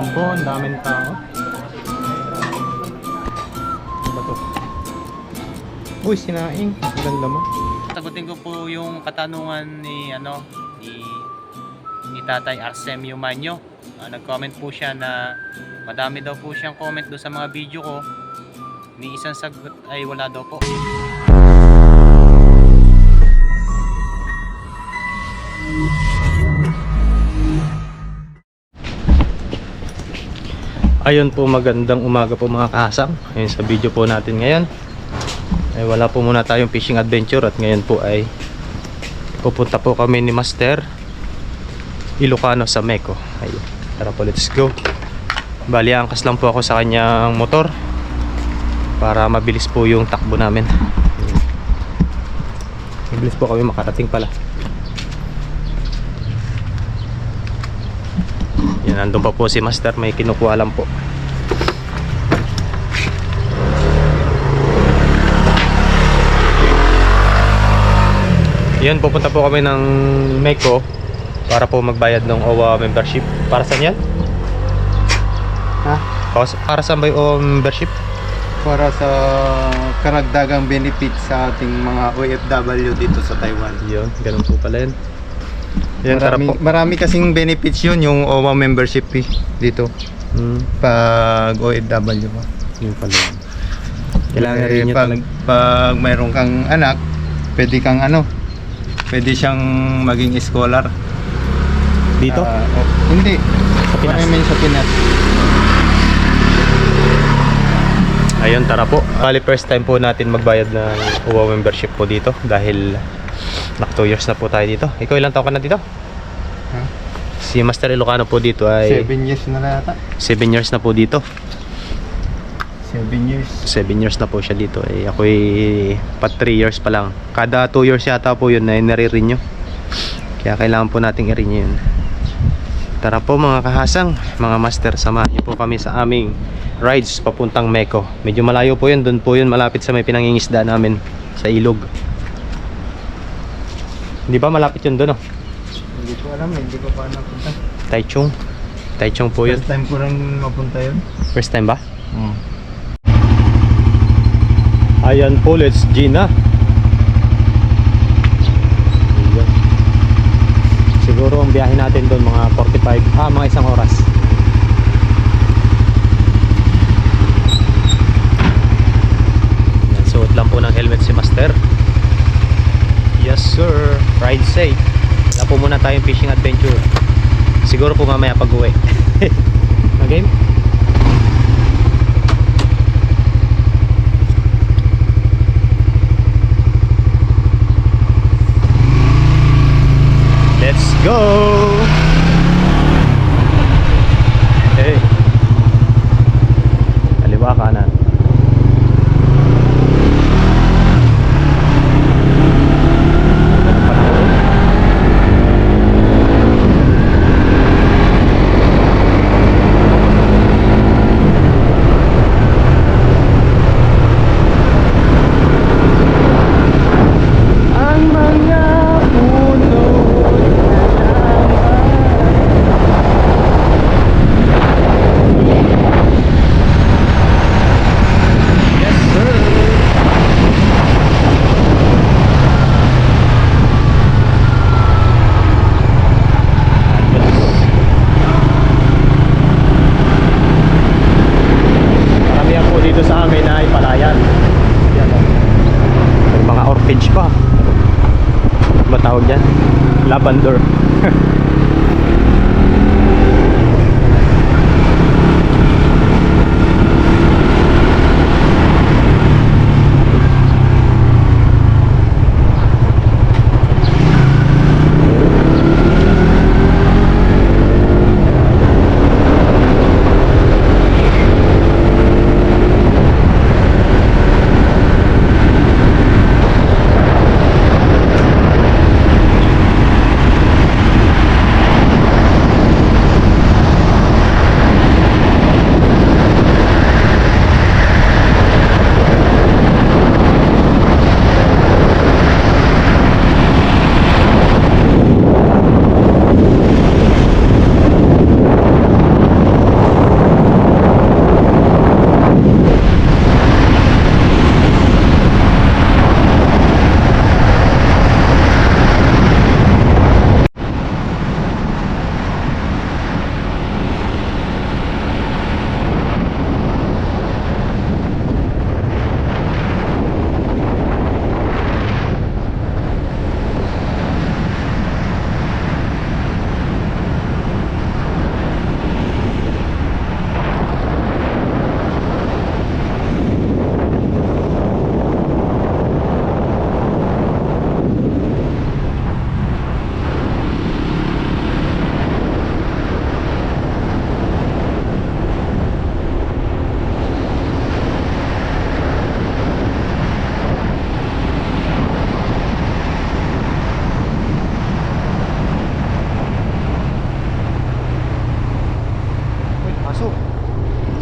Ayun po, ang daming tao. Ano ba to? Uy, sinaing. Ang ganda mo. Sagutin ko po yung katanungan ni ni Tatay Arsemio Manyo. Nag-comment po siya na madami daw po siyang comment do sa mga video ko. Ni isang sagot ay wala daw po. Ayun po, magandang umaga po mga kasang. Ayun sa video po natin ngayon ay wala po muna tayong fishing adventure at ngayon po ay pupunta po kami ni Master Ilocano sa Meco. Ayun, tara po, let's go. Bali, angkas lang po ako sa kanyang motor para mabilis po yung takbo namin. Mabilis po kami makarating pala. Yan, nandun pa po si Master, may kinukuha lang po. Yan, pupunta po kami ng Meco para po magbayad ng OWA membership. Para saan yan? Ha? Para saan ba yung OWA membership? Para sa karagdagang benefit sa ating mga OFW dito sa Taiwan. Yun, ganun po pala yun. Yan, tara po. Marami kasing benefits yun, yung OWA membership fee dito. Pag OFW ka. Yun pala yun. Kailangan rin nyo talaga. Pag mayroon kang anak, pwede kang pwede siyang maging scholar. Dito? Hindi. Sa Pinas? I mean, sa Pinas. Ayun, tara po. Bali, first time po natin magbayad ng OWA membership po dito dahil nak 2 years na po tayo dito. Ikaw ilang taon ka na dito? Huh? Si Master Ilocano po dito ay 7 years na yata. 7 years na po dito. 7 years. 7 years na po siya dito. Ako'y pa 3 years pa lang. Kada 2 years yata po yun na nare-renew. Kaya kailangan po nating i-renew yun. Tara po mga kahasang, mga master, samahan niyo po kami sa aming rides papuntang Meco. Medyo malayo po yun. Doon po yun malapit sa may pinangingisda namin sa ilog. Hindi ba malapit yun doon? Hindi ko alam, hindi ko pa napunta. Taichung. Taichung po yun. First time ko rin mapunta yun. First time ba? Ayan po, let's G na. Ayan. Siguro ang biyahe natin doon mga 45, mga isang oras. Ayan, suot lang po ng helmet si Master. Yes sir, ride safe. Wala po muna tayong fishing adventure. Siguro po mamaya pag uwi. Na game? Let's go! Hey! Kaliwa kanan. Tawag dyan, lavender.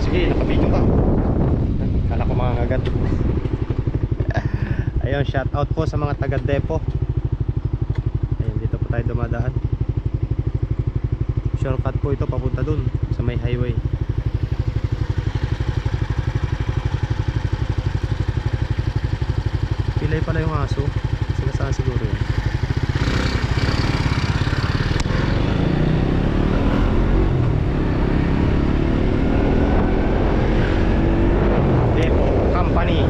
sige, nakabidyo ka. Kala ko mga agad. Ayun, shout out po sa mga taga Depo. Ayun, dito po tayo dumadaan. Shortcut po ito papunta dun sa may highway. Pilay pala yung aso. Sila saan siguro yun. Depo Company.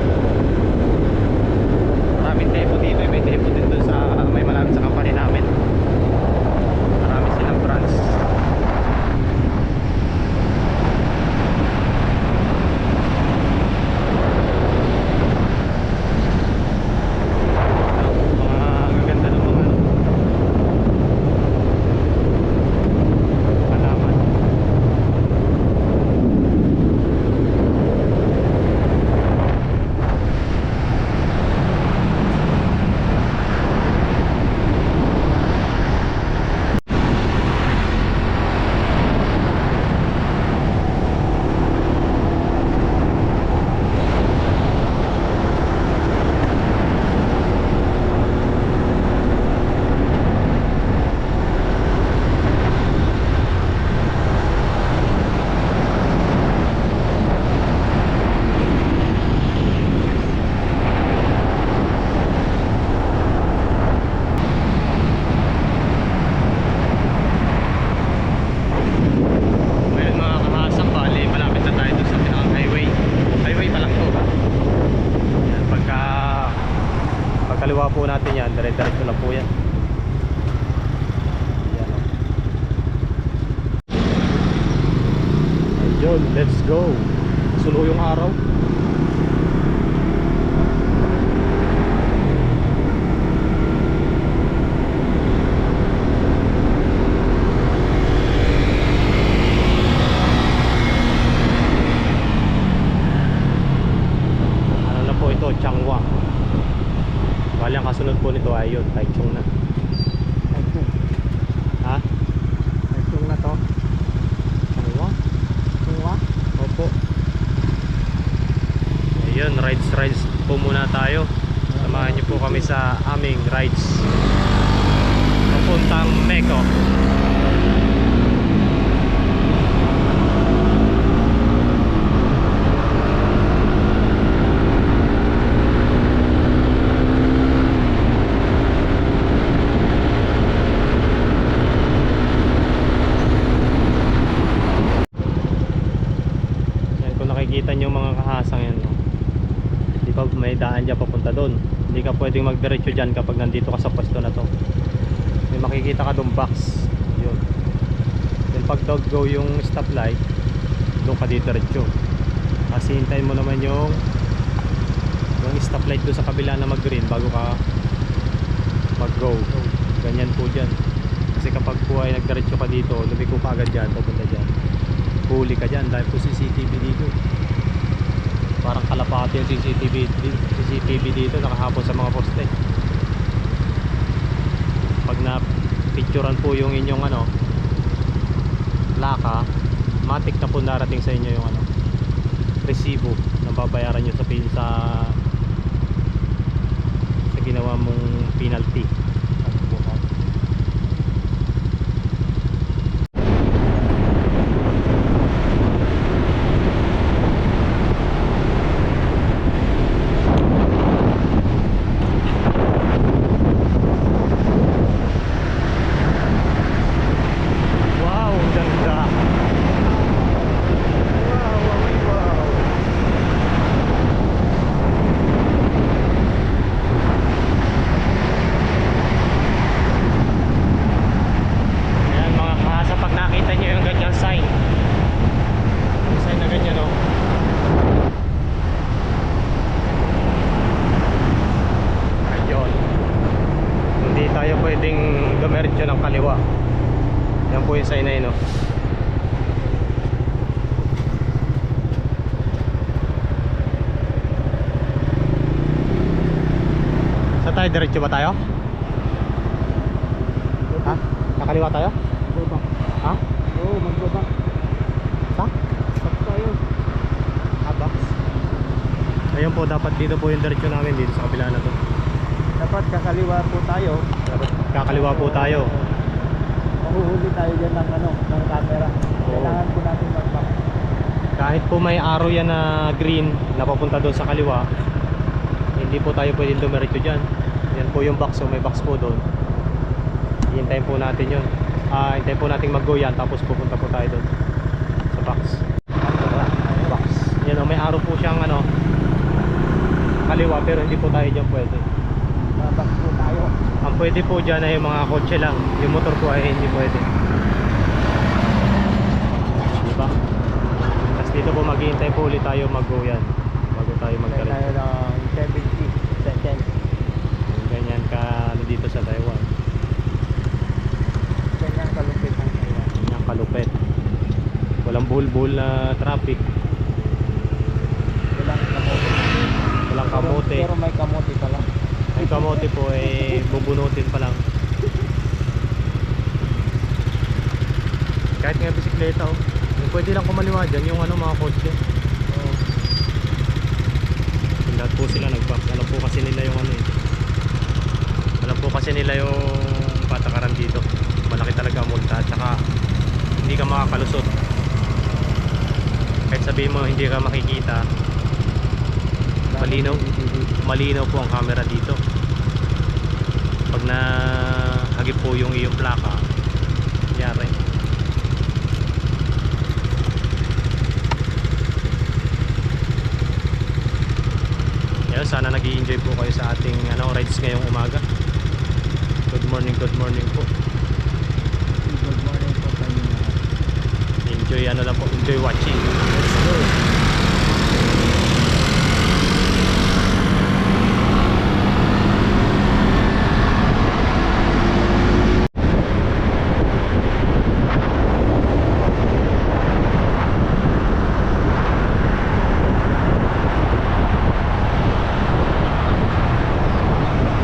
Maraming depo dito. May depo din dun sa may malapit sa company namin. Marami silang branch. Mga gaganda ng mga halaman. Ngayon mga kahasang, bali malapit na tayo dun sa pinakang highway. Highway pa lang to. Yan, pagkaliwa po natin yan, dire-diretso lang po yan. Yan, oh. Ayun, let's go. Sulo yung araw. Ano na po ito, Changwa. Bali ang kasunod po nito ay yun, Taichung na. Ha? Taichung na to. Changwa? Changwa? Opo. Ayun, rides po muna tayo. Samahan niyo po kami sa aming rides papuntang Meko. Yan, kung nakikita nyo mga kahasang yan, no? Di ba may daan dyan papunta doon. Hindi ka pwedeng magdiretso dyan kapag nandito ka sa pwesto na to. May makikita ka doon box. Yun. Then pag dog go yung stoplight, doon ka diretso. Kasi hintayin mo naman yung stoplight doon sa kabila na mag green bago ka mag go. Ganyan po dyan. Kasi kapag po ay nagdiretso ka dito, lumiko ka agad dyan, papunta dyan, huli ka dyan dahil po CCTV dito. Parang kalapati yung CCTV dito nakahapon sa mga poste. Pag na picturean po yung inyong plaka, matik na po narating sa inyo yung resibo na babayaran nyo sa ginawa mong penalty. Wow, ang ganda. Ayan mga kahasa, pag nakita nyo yung ganyang sign, yung sign na ganyan, no? Ayun, hindi tayo pwedeng dumiretso ng kaliwa. Yan po yung sign na yun, no? Saan tayo? Diretso ba tayo? Ha? Nakaliwa tayo? Magbaba. Ha? Oo, magbaba. Sa? Sakto tayo. Ngayon po dapat dito po yung diretso namin dito sa kabila na to. Dapat kakaliwa po tayo. Dapat kakaliwa po tayo. Mahuhuli tayo dyan ng ng camera. Kailangan po natin mag-back. Kahit po may arrow yan na green na papunta doon sa kaliwa, hindi po tayo pwedeng dumiretso dyan. Yan po yung box, so may box po doon. Hintayin po natin yun. Hintayin po natin mag-go yan, tapos pupunta po tayo doon sa box. Box. Yan o, may arrow po siyang kaliwa, pero hindi po tayo dyan pwede. Back po tayo. Ang pwede po dyan ay yung mga kotse lang. Yung motor po ay hindi pwede. Diba? Tapos dito po maghihintay po ulit tayo mag-go yan bago tayo Tayo mag-diretso. ng 70 seconds. Ganyan ka dito sa Taiwan. Ganyan kalupit ang Taiwan. Ganyan kalupit. Walang bull-bull na traffic. Walang kamote. Walang kamote. Pero may kamote pala. May kamote po eh bubunutin pa lang. Kahit nga bisikleta oh. Yung pwede lang kumaliwa dyan yung mga kotse. Lahat po sila nag-box. Alam po kasi nila yung alam po kasi nila yung patakaran dito. Malaki talaga ang multa at saka hindi ka makakalusot. Kahit sabihin mo hindi ka makikita, malinaw po ang camera dito. Pag nahagip po yung iyong plaka, yari. Yan, sana nag-i-enjoy po kayo sa ating rides ngayong umaga. Good morning po. Good morning po sa inyo. Enjoy enjoy watching. Let's go.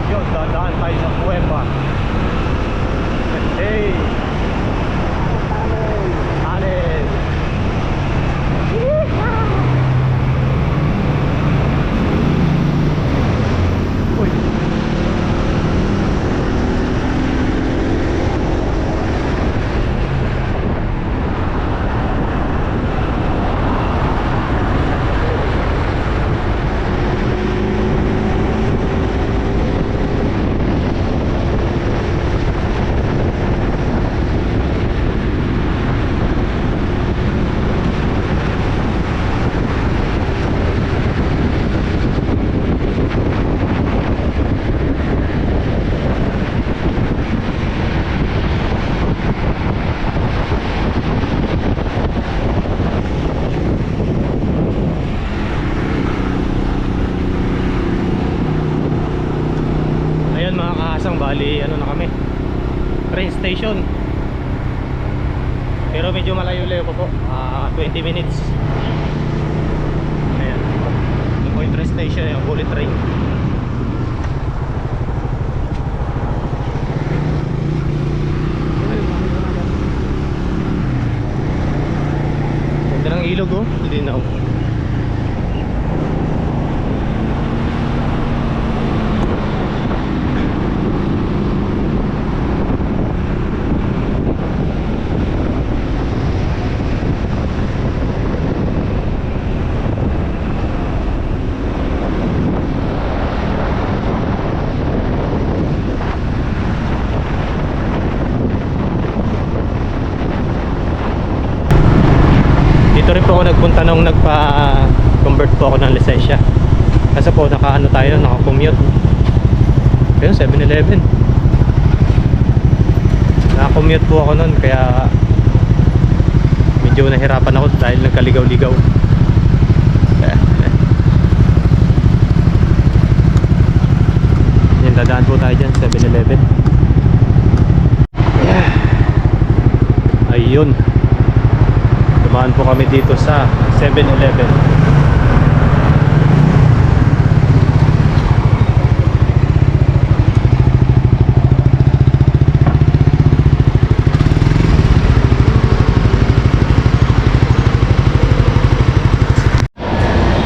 Yun, dadaan tayo sa Cueva. Hey! Anes! Uy! Ayan mga kahasang, bali na kami, train station. Pero medyo malayo-layo pa po, 20 minutes. Ayan, ito po yung train station, yung bullet train. Ganda ng ilog oh, linaw. Dito rin po ako nagpunta nung nagpa-convert po ako ng lisensya. Kasi po naka-ano tayo, naka-commute. Pero 7-Eleven. Naka-commute po ako nun kaya medyo nahirapan ako dahil nagkaligaw-ligaw. Yan, dadaan po tayo dyan, 7-Eleven. Ayun. Dumaan po kami dito sa 7-Eleven.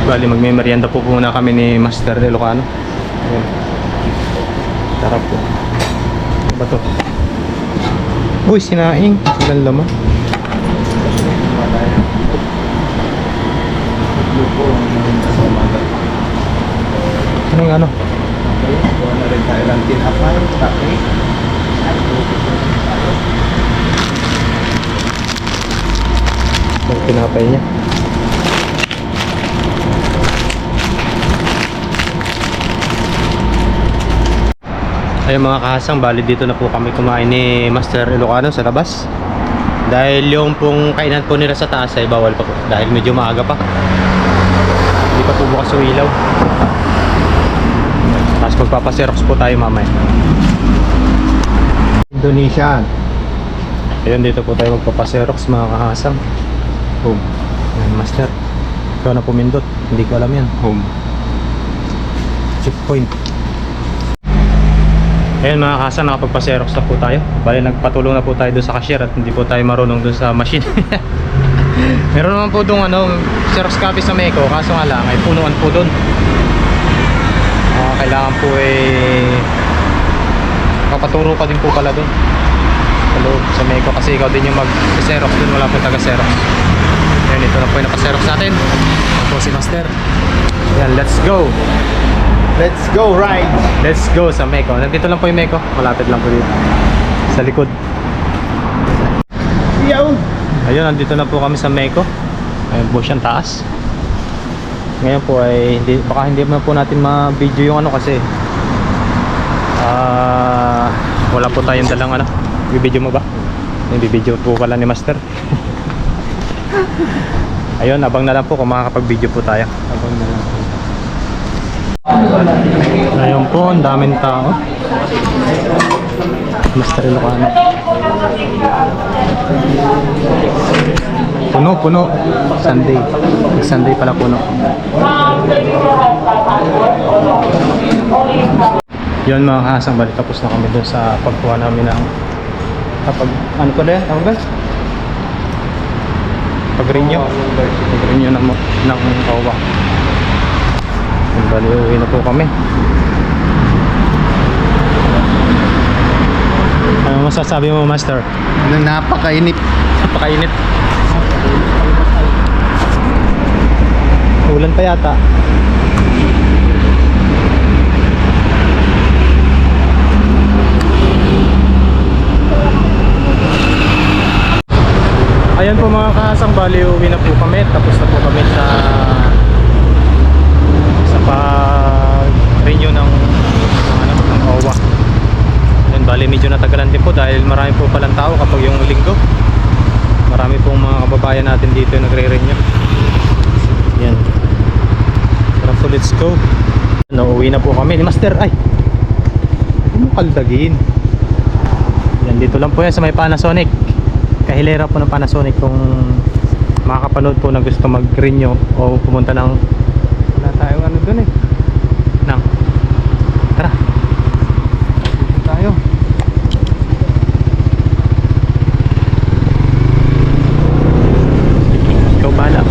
Bali magme-merienda po muna kami ni Master Ilocano. Ayan. Tara po. Ano ba to? Uy, sinaing. Ilan laman? Ano yung ano? Wala rin tayo lang tinapay, tape. Yung pinapay niya. Ayun mga kahasang, bali dito na po kami kumain ni Master Ilocano sa labas. Dahil yung pong kainan po nila sa taas ay bawal pa po. Dahil medyo maaga pa. Hindi pa po bukas yung ilaw. Tapos magpapaserox po tayo mamaya. Indonesian. Ayun, dito po tayo magpapaserox mga kahasang. Home. Ayan, Master. Ikaw na pumindot. Hindi ko alam yan. Home. Checkpoint. Ayun mga kasa, nakapagpa-xerox na po tayo. Bali nagpatulong na po tayo doon sa cashier at hindi po tayo marunong doon sa machine. Meron naman po doon xerox copy sa Meco, kaso nga lang ay punuan po doon. Kailangan po kapaturo ka din po pala doon sa loob sa Meco kasi ikaw din yung mag-xerox doon, wala po taga-xerox. Ayun, ito na po yung naka-xerox natin. Ito po si Master. Ayan, let's go! Let's go ride! Let's go sa Meco. Nandito lang po yung Meco. Malapit lang po dito. Sa likod. Yo! Ayun, nandito na po kami sa Meco. Ayun po siyang taas. Ngayon po ay baka hindi man po natin ma-video yung ano kasi wala po tayong dalang ano. Bibidyo mo ba? Bibidyo po pala ni Master. Ayun, abang na lang po kung makakapag-video po tayo. Abang na lang po. Ayun po, ang daming tao. Master Ilocano. Puno. Sunday. Sunday pala puno. Yun mga kasang, balik tapos na kami dun sa pagkuha namin ng ano pala yan? Ano ba? Pag-renew ng OWA. Bali, uwi na po kami. Ano masasabi mo, Master? Napakainit. Napakainit. Ulan pa yata. Ayan po mga kasang, bali uwi na po kami. Tapos na po kami sa pag-renew ng OWA. Yan, bali medyo natagalan din po dahil marami po palang tao kapag yung linggo. Marami pong mga kababayan natin dito yung nagre-renew. Yan. So let's go. Nauwi na po kami ni Master. Ay, huwag mo kaldagin. Yan, dito lang po yan sa may Panasonic. Kahilera po ng Panasonic kung makakapanood po na gusto mag-renew o pumunta ng wala tayong ano dun nang tara dito tayo. Ikaw bala.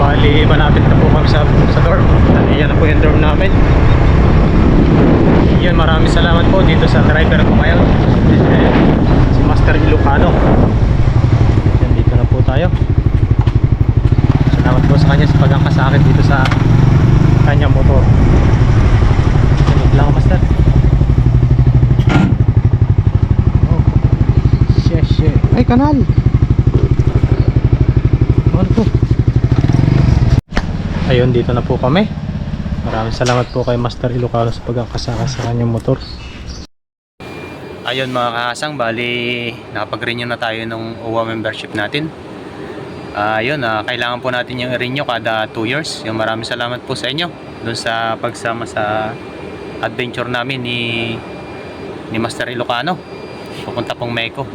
Bali, malapit na po kami sa dorm. Ayan na po yung dorm namin. Yun, maraming salamat po dito sa driver ko ngayon. Si Master Ilocano. Yan, dito na po tayo. Salamat po sa kanya sa pag-angkasakit dito sa kanyang motor. Sunod lang, Master. Oh. Shit. Ay, kanal! Ano to? Ayun, dito na po kami. Maraming salamat po kay Master Ilocano sa pag-angkasaka sa kanyang motor. Ayun mga kahasang, bali nakapag-renew na tayo ng OWA membership natin. Kailangan po natin yung renew kada 2 years. Yung maraming salamat po sa inyo dun sa pagsama sa adventure namin ni ni Master Ilocano. Pupunta pong Meco.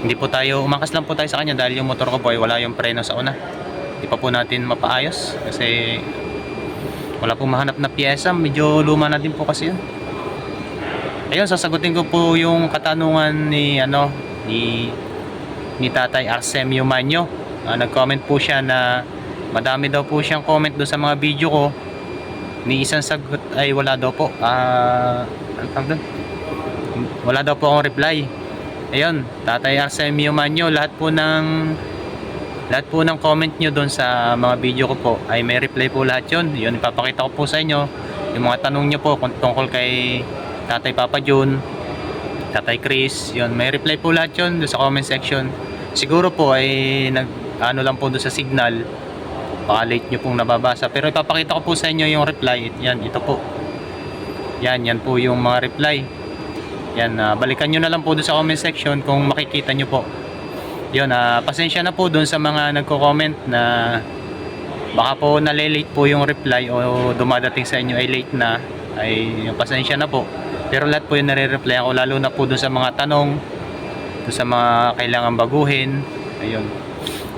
Hindi po tayo, umakas lang po tayo sa kanya dahil yung motor ko po ay wala yung preno sa una. Hindi pa po natin mapaayos kasi wala pong mahanap na piyesa. Medyo luma na din po kasi yun. Ayun, sasagutin ko po yung katanungan ni ni Tatay Arsemio Manyo. Nag-comment po siya na madami daw po siyang comment doon sa mga video ko. Ni isang sagot ay wala daw po. Ano tawag doon? Wala daw po akong reply. Ayun, Tatay Arsemio Manyo, lahat po ng comment nyo doon sa mga video ko po ay may reply po lahat yun. Yun, ipapakita ko po sa inyo yung mga tanong nyo po kung tungkol kay Tatay Papa Jun, Tatay Chris. Yun, may reply po lahat yun doon sa comment section. Siguro po ay ano lang po doon sa signal, baka late nyo pong nababasa, pero ipapakita ko po sa inyo yung reply. Yan, ito po. Yan po yung mga reply. Yan, balikan nyo na lang po doon sa comment section kung makikita nyo po. Yun, pasensya na po doon sa mga nagko-comment na baka po nalilate po yung reply o dumadating sa inyo ay late na, ay pasensya na po. Pero lahat po yung nare-reply ako, lalo na po doon sa mga tanong, doon sa mga kailangan baguhin. Ayun.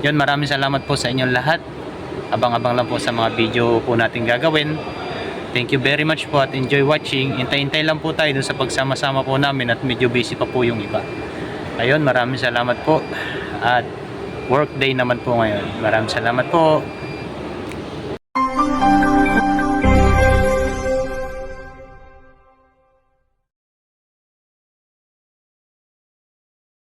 Yun, maraming salamat po sa inyong lahat. Abang-abang lang po sa mga video po natin gagawin. Thank you very much po at enjoy watching. Intay-intay lang po tayo dun sa pagsama-sama po namin at medyo busy pa po yung iba. Ayun, maraming salamat po. At work day naman po ngayon. Maraming salamat po.